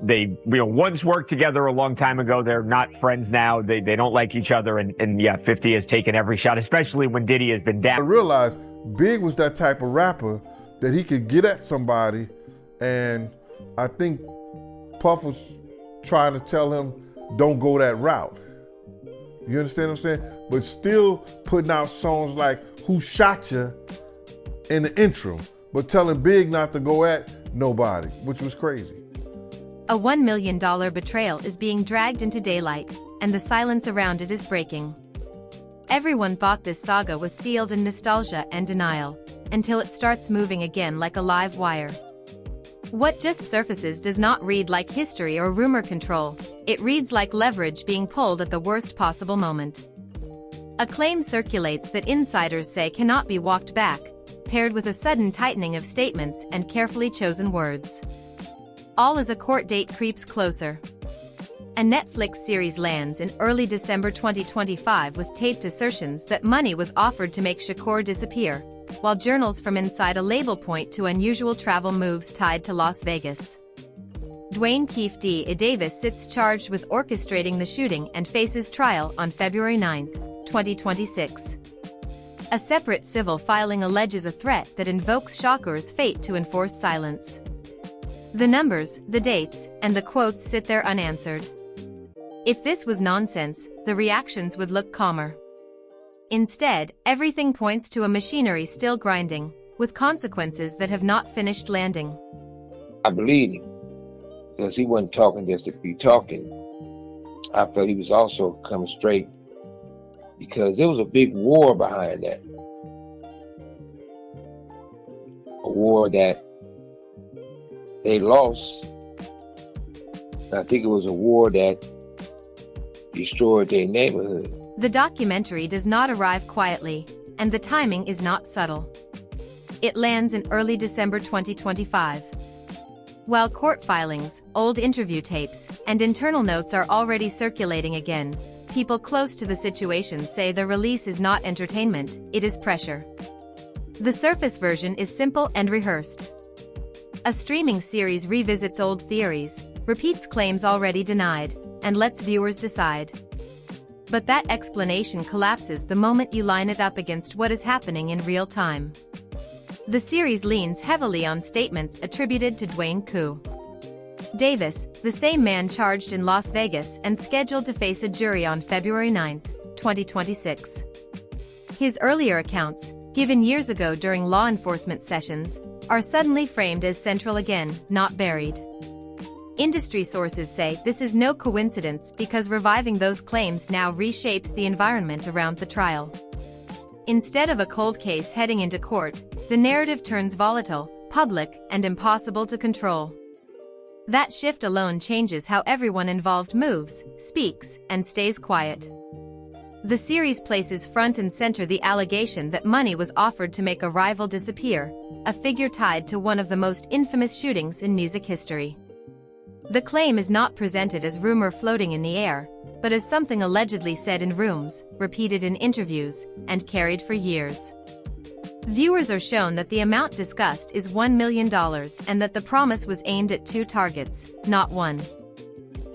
they once worked together a long time ago. They're not friends now. They don't like each other. And yeah, 50 has taken every shot, especially when Diddy has been down. I realized Big was that type of rapper that he could get at somebody, and I think Puff was trying to tell him, don't go that route. You understand what I'm saying? But still putting out songs like Who Shot Ya in the intro, but telling Big not to go at nobody, which was crazy. A $1 million betrayal is being dragged into daylight, and the silence around it is breaking. Everyone thought this saga was sealed in nostalgia and denial, until it starts moving again like a live wire. What just surfaces does not read like history or rumor control, it reads like leverage being pulled at the worst possible moment. A claim circulates that insiders say cannot be walked back, paired with a sudden tightening of statements and carefully chosen words. All as a court date creeps closer. A Netflix series lands in early December 2025 with taped assertions that money was offered to make Shakur disappear, while journals from inside a label point to unusual travel moves tied to Las Vegas. Dwayne "Keefe" D. Davis sits charged with orchestrating the shooting and faces trial on February 9, 2026. A separate civil filing alleges a threat that invokes Shakur's fate to enforce silence. The numbers, the dates, and the quotes sit there unanswered. If this was nonsense, the reactions would look calmer. Instead, everything points to a machinery still grinding, with consequences that have not finished landing. I believe him, because he wasn't talking just to be talking. I felt he was also coming straight, because there was a big war behind that. A war that they lost. I think it was a war that destroyed their neighborhood. The documentary does not arrive quietly, and the timing is not subtle. It lands in early December 2025. While court filings, old interview tapes, and internal notes are already circulating again, people close to the situation say the release is not entertainment, it is pressure. The surface version is simple and rehearsed. A streaming series revisits old theories, repeats claims already denied, and lets viewers decide. But that explanation collapses the moment you line it up against what is happening in real time. The series leans heavily on statements attributed to Dwayne "Keefe" Davis, the same man charged in Las Vegas and scheduled to face a jury on February 9, 2026. His earlier accounts, given years ago during law enforcement sessions, are suddenly framed as central again, not buried. Industry sources say this is no coincidence because reviving those claims now reshapes the environment around the trial. Instead of a cold case heading into court, the narrative turns volatile, public, and impossible to control. That shift alone changes how everyone involved moves, speaks, and stays quiet. The series places front and center the allegation that money was offered to make a rival disappear, a figure tied to one of the most infamous shootings in music history. The claim is not presented as rumor floating in the air, but as something allegedly said in rooms, repeated in interviews, and carried for years. Viewers are shown that the amount discussed is $1 million and that the promise was aimed at two targets, not one.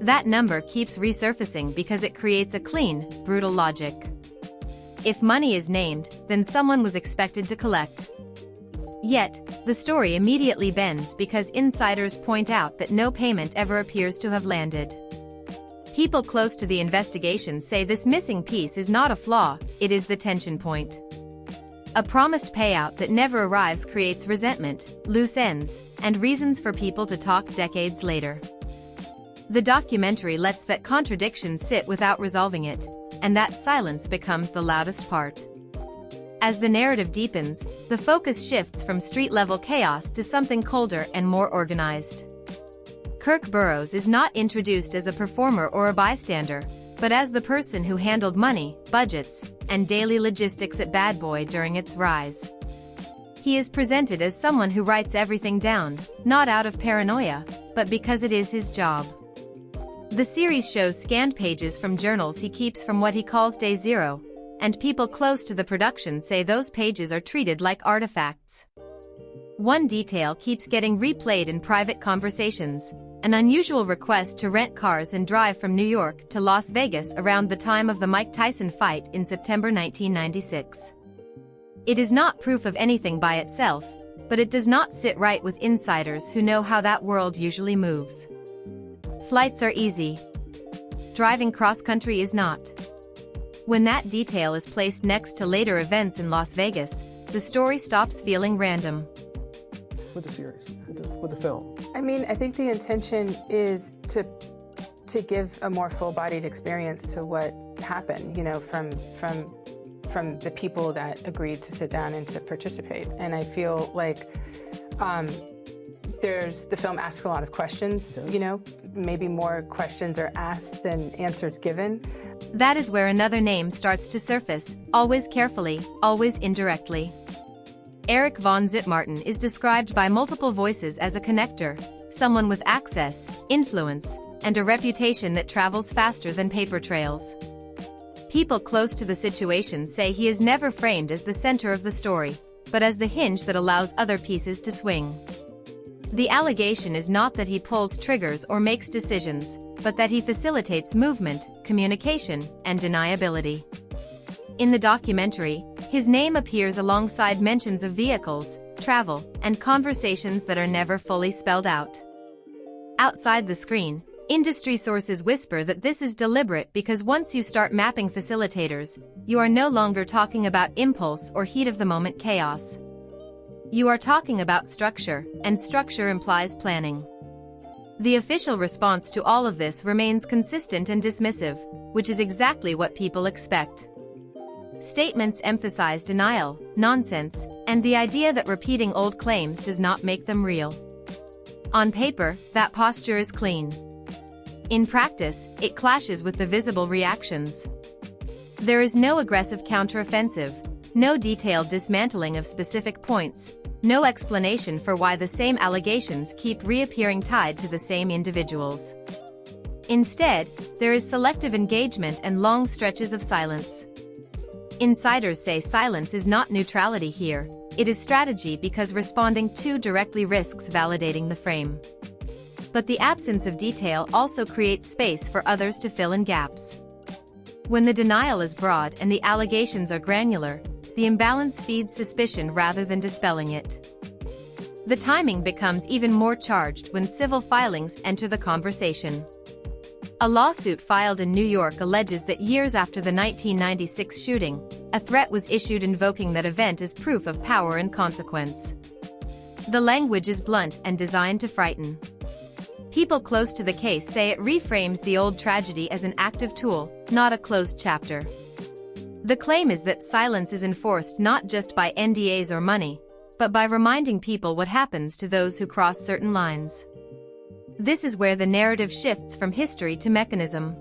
That number keeps resurfacing because it creates a clean, brutal logic. If money is named, then someone was expected to collect. Yet, the story immediately bends because insiders point out that no payment ever appears to have landed. People close to the investigation say this missing piece is not a flaw, it is the tension point. A promised payout that never arrives creates resentment, loose ends, and reasons for people to talk decades later. The documentary lets that contradiction sit without resolving it, and that silence becomes the loudest part. As the narrative deepens, the focus shifts from street-level chaos to something colder and more organized. Kirk Burroughs is not introduced as a performer or a bystander, but as the person who handled money, budgets, and daily logistics at Bad Boy during its rise. He is presented as someone who writes everything down, not out of paranoia, but because it is his job. The series shows scanned pages from journals he keeps from what he calls Day Zero, and people close to the production say those pages are treated like artifacts. One detail keeps getting replayed in private conversations: an unusual request to rent cars and drive from New York to Las Vegas around the time of the Mike Tyson fight in September 1996. It is not proof of anything by itself, but it does not sit right with insiders who know how that world usually moves. Flights are easy. Driving cross-country is not. When that detail is placed next to later events in Las Vegas, the story stops feeling random. With the series, with the film? I mean, I think the intention is to give a more full-bodied experience to what happened, you know, from the people that agreed to sit down and to participate. And I feel like the film asks a lot of questions, you know, maybe more questions are asked than answers given. That is where another name starts to surface, always carefully, always indirectly. Eric von Zitmartin is described by multiple voices as a connector, someone with access, influence, and a reputation that travels faster than paper trails. People close to the situation say he is never framed as the center of the story, but as the hinge that allows other pieces to swing. The allegation is not that he pulls triggers or makes decisions, but that he facilitates movement, communication, and deniability. In the documentary, his name appears alongside mentions of vehicles, travel, and conversations that are never fully spelled out. Outside the screen, industry sources whisper that this is deliberate because once you start mapping facilitators, you are no longer talking about impulse or heat-of-the-moment chaos. You are talking about structure, and structure implies planning. The official response to all of this remains consistent and dismissive, which is exactly what people expect. Statements emphasize denial, nonsense, and the idea that repeating old claims does not make them real. On paper, that posture is clean. In practice, it clashes with the visible reactions. There is no aggressive counteroffensive, no detailed dismantling of specific points, no explanation for why the same allegations keep reappearing tied to the same individuals. Instead, there is selective engagement and long stretches of silence. Insiders say silence is not neutrality here, it is strategy because responding too directly risks validating the frame. But the absence of detail also creates space for others to fill in gaps. When the denial is broad and the allegations are granular, the imbalance feeds suspicion rather than dispelling it. The timing becomes even more charged when civil filings enter the conversation. A lawsuit filed in New York alleges that years after the 1996 shooting, a threat was issued invoking that event as proof of power and consequence. The language is blunt and designed to frighten. People close to the case say it reframes the old tragedy as an active tool, not a closed chapter. The claim is that silence is enforced not just by NDAs or money, but by reminding people what happens to those who cross certain lines. This is where the narrative shifts from history to mechanism.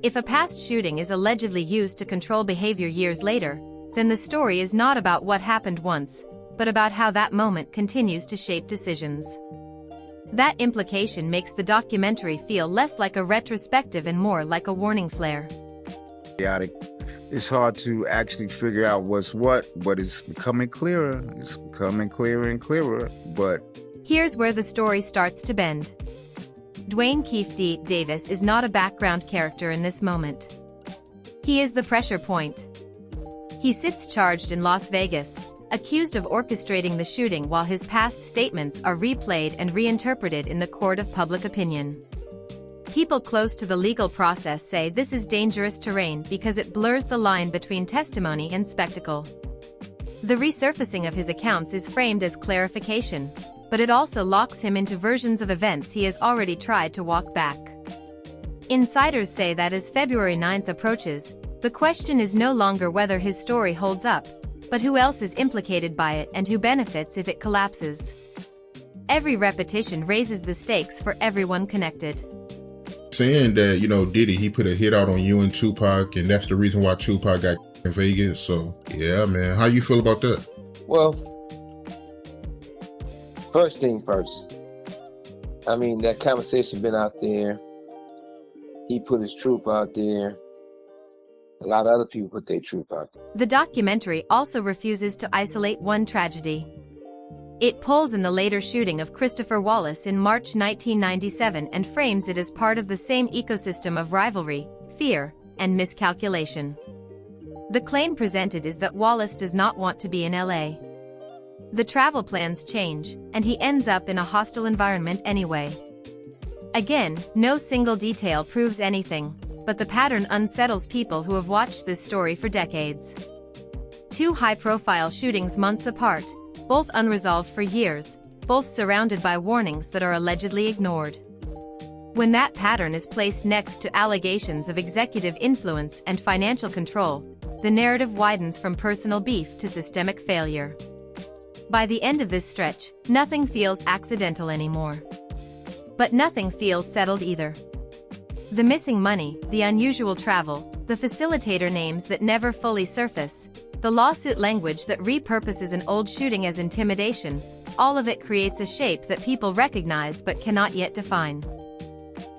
If a past shooting is allegedly used to control behavior years later, then the story is not about what happened once, but about how that moment continues to shape decisions. That implication makes the documentary feel less like a retrospective and more like a warning flare. It's hard to actually figure out what's what, but it's becoming clearer. It's becoming clearer and clearer, but... Here's where the story starts to bend. Dwayne Keefe D. Davis is not a background character in this moment. He is the pressure point. He sits charged in Las Vegas, accused of orchestrating the shooting while his past statements are replayed and reinterpreted in the court of public opinion. People close to the legal process say this is dangerous terrain because it blurs the line between testimony and spectacle. The resurfacing of his accounts is framed as clarification, but it also locks him into versions of events he has already tried to walk back. Insiders say that as February 9th approaches, the question is no longer whether his story holds up, but who else is implicated by it and who benefits if it collapses. Every repetition raises the stakes for everyone connected. Saying that, Diddy, he put a hit out on you and Tupac, and that's the reason why Tupac got in Vegas. So, yeah, man. How you feel about that? Well, first thing first. I mean, that conversation been out there. He put his truth out there. A lot of other people put their truth out there. The documentary also refuses to isolate one tragedy. It pulls in the later shooting of Christopher Wallace in March 1997 and frames it as part of the same ecosystem of rivalry, fear, and miscalculation. The claim presented is that Wallace does not want to be in LA. The travel plans change, and he ends up in a hostile environment anyway. Again, no single detail proves anything, but the pattern unsettles people who have watched this story for decades. 2 high-profile shootings months apart, both unresolved for years, both surrounded by warnings that are allegedly ignored. When that pattern is placed next to allegations of executive influence and financial control, the narrative widens from personal beef to systemic failure. By the end of this stretch, nothing feels accidental anymore. But nothing feels settled either. The missing money, the unusual travel, the facilitator names that never fully surface, the lawsuit language that repurposes an old shooting as intimidation, all of it creates a shape that people recognize but cannot yet define.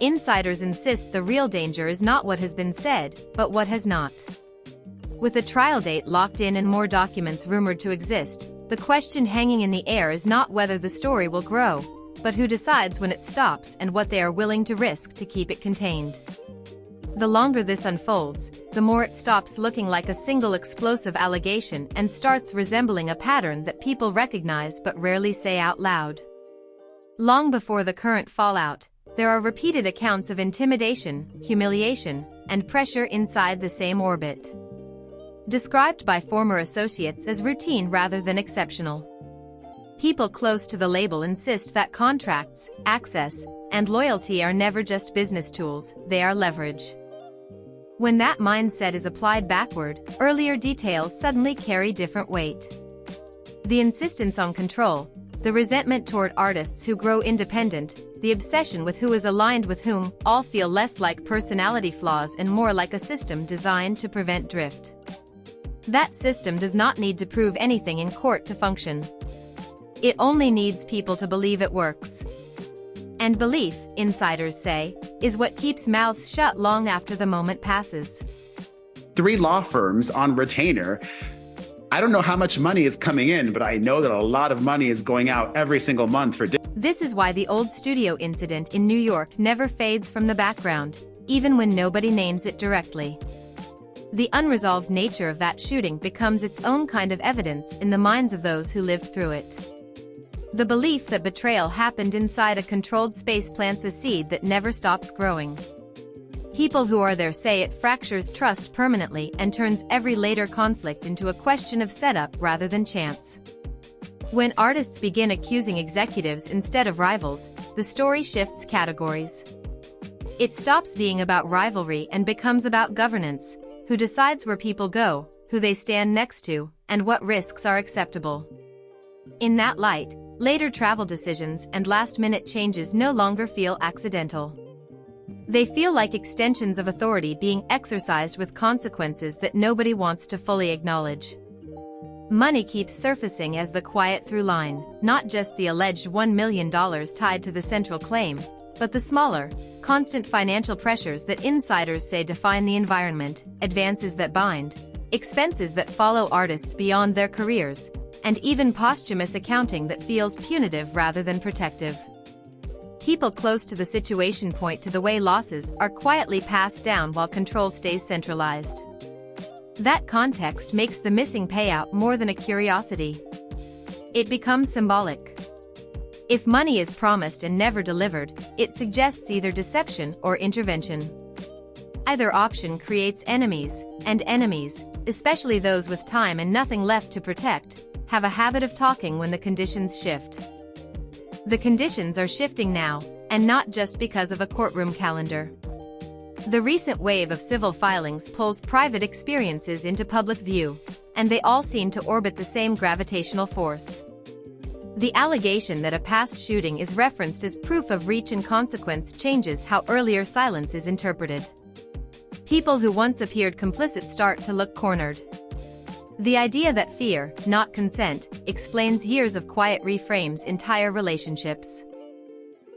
Insiders insist the real danger is not what has been said, but what has not. With a trial date locked in and more documents rumored to exist, the question hanging in the air is not whether the story will grow, but who decides when it stops and what they are willing to risk to keep it contained. The longer this unfolds, the more it stops looking like a single explosive allegation and starts resembling a pattern that people recognize but rarely say out loud. Long before the current fallout, there are repeated accounts of intimidation, humiliation, and pressure inside the same orbit. Described by former associates as routine rather than exceptional. People close to the label insist that contracts, access, and loyalty are never just business tools, they are leverage. When that mindset is applied backward, earlier details suddenly carry different weight. The insistence on control, the resentment toward artists who grow independent, the obsession with who is aligned with whom, all feel less like personality flaws and more like a system designed to prevent drift. That system does not need to prove anything in court to function. It only needs people to believe it works. And belief, insiders say, is what keeps mouths shut long after the moment passes. 3 law firms on retainer. I don't know how much money is coming in, but I know that a lot of money is going out every single month for This is why the old studio incident in New York never fades from the background, even when nobody names it directly. The unresolved nature of that shooting becomes its own kind of evidence in the minds of those who lived through it. The belief that betrayal happened inside a controlled space plants a seed that never stops growing. People who are there say it fractures trust permanently and turns every later conflict into a question of setup rather than chance. When artists begin accusing executives instead of rivals, the story shifts categories. It stops being about rivalry and becomes about governance. Who decides where people go, who they stand next to, and what risks are acceptable. In that light, later travel decisions and last-minute changes no longer feel accidental. They feel like extensions of authority being exercised with consequences that nobody wants to fully acknowledge. Money keeps surfacing as the quiet through line, not just the alleged $1 million tied to the central claim, but the smaller, constant financial pressures that insiders say define the environment, advances that bind, expenses that follow artists beyond their careers, and even posthumous accounting that feels punitive rather than protective. People close to the situation point to the way losses are quietly passed down while control stays centralized. That context makes the missing payout more than a curiosity. It becomes symbolic. If money is promised and never delivered, it suggests either deception or intervention. Either option creates enemies, and enemies, especially those with time and nothing left to protect, have a habit of talking when the conditions shift. The conditions are shifting now, and not just because of a courtroom calendar. The recent wave of civil filings pulls private experiences into public view, and they all seem to orbit the same gravitational force. The allegation that a past shooting is referenced as proof of reach and consequence changes how earlier silence is interpreted. People who once appeared complicit start to look cornered. The idea that fear, not consent, explains years of quiet reframes entire relationships.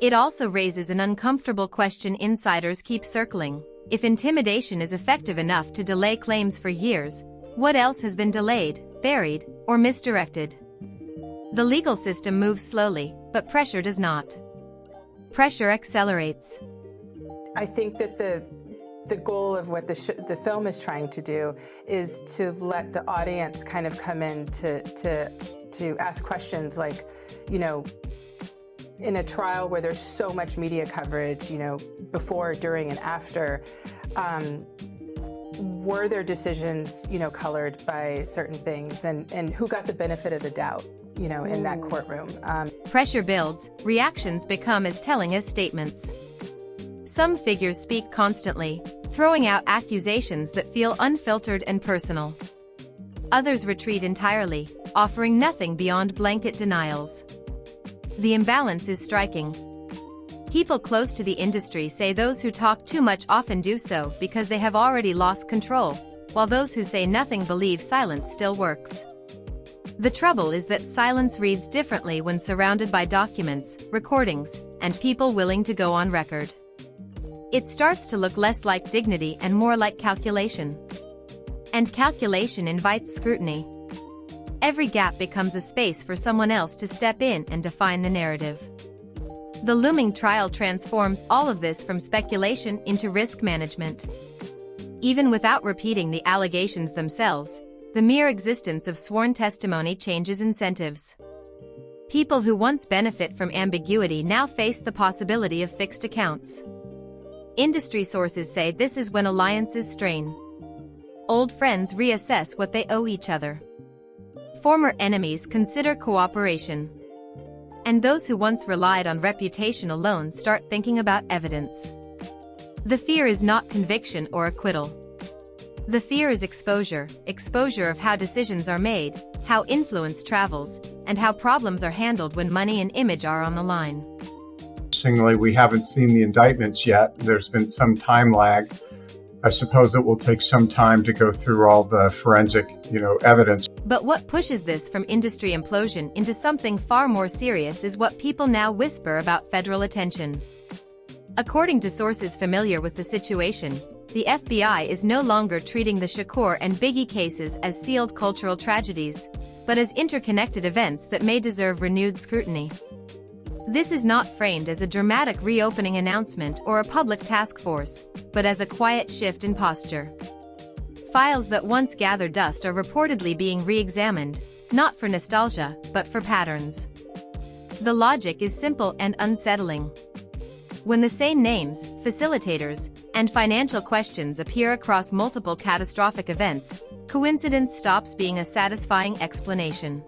It also raises an uncomfortable question insiders keep circling. If intimidation is effective enough to delay claims for years, what else has been delayed, buried, or misdirected? The legal system moves slowly, but pressure does not. Pressure accelerates. I think that the goal of what the film is trying to do is to let the audience kind of come in to ask questions like, you know, in a trial where there's so much media coverage, you know, before, during, and after, were their decisions, you know, colored by certain things, and who got the benefit of the doubt, you know, in that courtroom? Pressure builds, reactions become as telling as statements. Some figures speak constantly, throwing out accusations that feel unfiltered and personal. Others retreat entirely, offering nothing beyond blanket denials. The imbalance is striking. People close to the industry say those who talk too much often do so because they have already lost control, while those who say nothing believe silence still works. The trouble is that silence reads differently when surrounded by documents, recordings, and people willing to go on record. It starts to look less like dignity and more like calculation. And calculation invites scrutiny. Every gap becomes a space for someone else to step in and define the narrative. The looming trial transforms all of this from speculation into risk management. Even without repeating the allegations themselves, the mere existence of sworn testimony changes incentives. People who once benefit from ambiguity now face the possibility of fixed accounts. Industry sources say this is when alliances strain. Old friends reassess what they owe each other. Former enemies consider cooperation. And those who once relied on reputation alone start thinking about evidence. The fear is not conviction or acquittal. The fear is exposure of how decisions are made, how influence travels, and how problems are handled when money and image are on the line. Interestingly, we haven't seen the indictments yet. There's been some time lag. I suppose it will take some time to go through all the forensic, evidence. But what pushes this from industry implosion into something far more serious is what people now whisper about federal attention. According to sources familiar with the situation, the FBI is no longer treating the Shakur and Biggie cases as sealed cultural tragedies, but as interconnected events that may deserve renewed scrutiny. This is not framed as a dramatic reopening announcement or a public task force, but as a quiet shift in posture. Files that once gathered dust are reportedly being re-examined, not for nostalgia, but for patterns. The logic is simple and unsettling. When the same names, facilitators, and financial questions appear across multiple catastrophic events, coincidence stops being a satisfying explanation.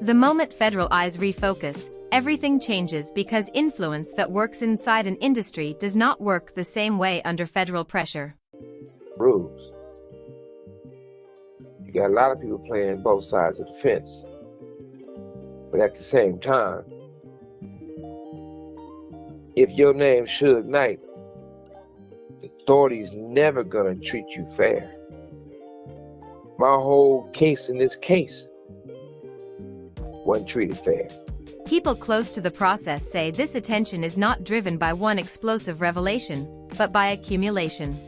The moment federal eyes refocus, everything changes because influence that works inside an industry does not work the same way under federal pressure. Rules. You got a lot of people playing both sides of the fence. But at the same time, if your name's Suge Knight, the authority's never gonna treat you fair. My whole case in this case wasn't treated fair. People close to the process say this attention is not driven by one explosive revelation, but by accumulation.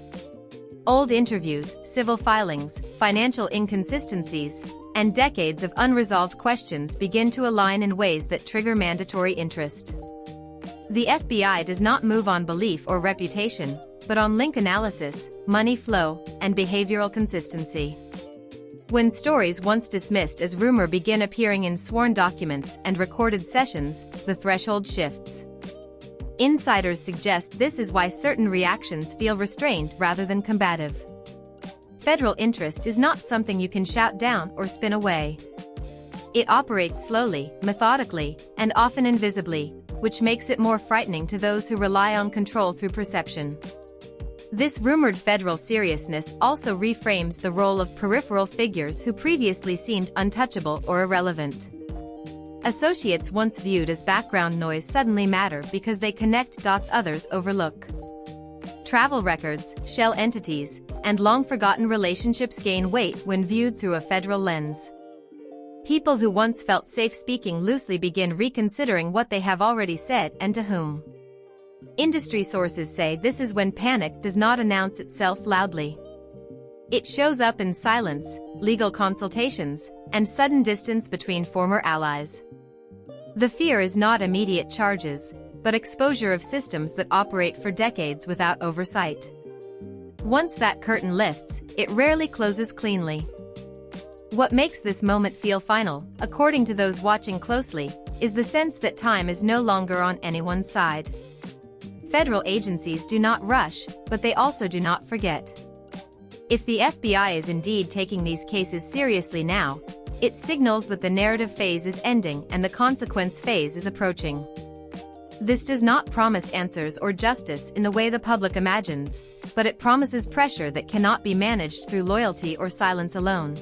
Old interviews, civil filings, financial inconsistencies, and decades of unresolved questions begin to align in ways that trigger mandatory interest. The FBI does not move on belief or reputation, but on link analysis, money flow, and behavioral consistency. When stories once dismissed as rumor begin appearing in sworn documents and recorded sessions, the threshold shifts. Insiders suggest this is why certain reactions feel restrained rather than combative. Federal interest is not something you can shout down or spin away. It operates slowly, methodically, and often invisibly, which makes it more frightening to those who rely on control through perception. This rumored federal seriousness also reframes the role of peripheral figures who previously seemed untouchable or irrelevant. Associates once viewed as background noise suddenly matter because they connect dots others overlook. Travel records, shell entities, and long-forgotten relationships gain weight when viewed through a federal lens. People who once felt safe speaking loosely begin reconsidering what they have already said and to whom. Industry sources say this is when panic does not announce itself loudly. It shows up in silence, legal consultations, and sudden distance between former allies. The fear is not immediate charges, but exposure of systems that operate for decades without oversight. Once that curtain lifts, it rarely closes cleanly. What makes this moment feel final, according to those watching closely, is the sense that time is no longer on anyone's side. Federal agencies do not rush, but they also do not forget. If the FBI is indeed taking these cases seriously now, it signals that the narrative phase is ending and the consequence phase is approaching. This does not promise answers or justice in the way the public imagines, but it promises pressure that cannot be managed through loyalty or silence alone.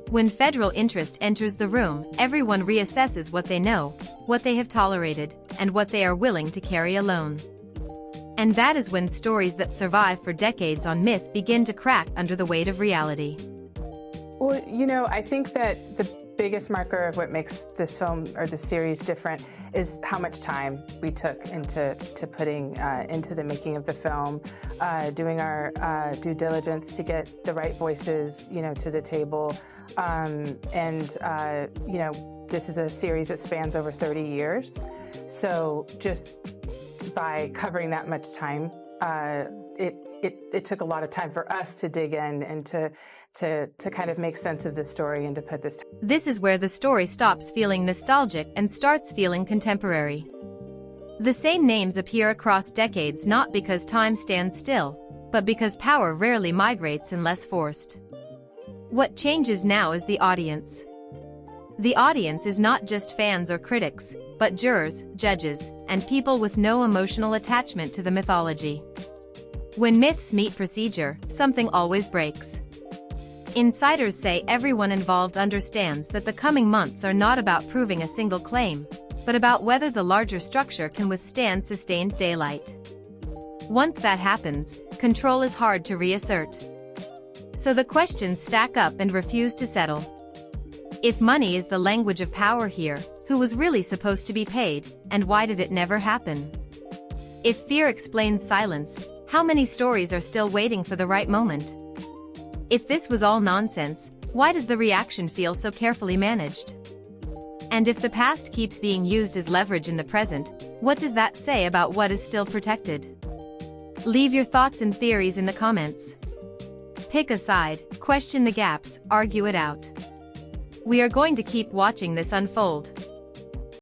When federal interest enters the room, everyone reassesses what they know, what they have tolerated, and what they are willing to carry alone. And that is when stories that survive for decades on myth begin to crack under the weight of reality. Well, I think that the biggest marker of what makes this film or this series different is how much time we took into putting into the making of the film, doing our due diligence to get the right voices, to the table. This is a series that spans over 30 years. So just by covering that much time, it took a lot of time for us to dig in and to kind of make sense of this story and to put this. This is where the story stops feeling nostalgic and starts feeling contemporary. The same names appear across decades not because time stands still, but because power rarely migrates unless forced. What changes now is the audience. The audience is not just fans or critics, but jurors, judges, and people with no emotional attachment to the mythology. When myths meet procedure, something always breaks. Insiders say everyone involved understands that the coming months are not about proving a single claim, but about whether the larger structure can withstand sustained daylight. Once that happens, control is hard to reassert. So the questions stack up and refuse to settle. If money is the language of power here, who was really supposed to be paid, and why did it never happen? If fear explains silence, how many stories are still waiting for the right moment? If this was all nonsense, why does the reaction feel so carefully managed? And if the past keeps being used as leverage in the present, what does that say about what is still protected? Leave your thoughts and theories in the comments. Pick a side, question the gaps, argue it out. We are going to keep watching this unfold.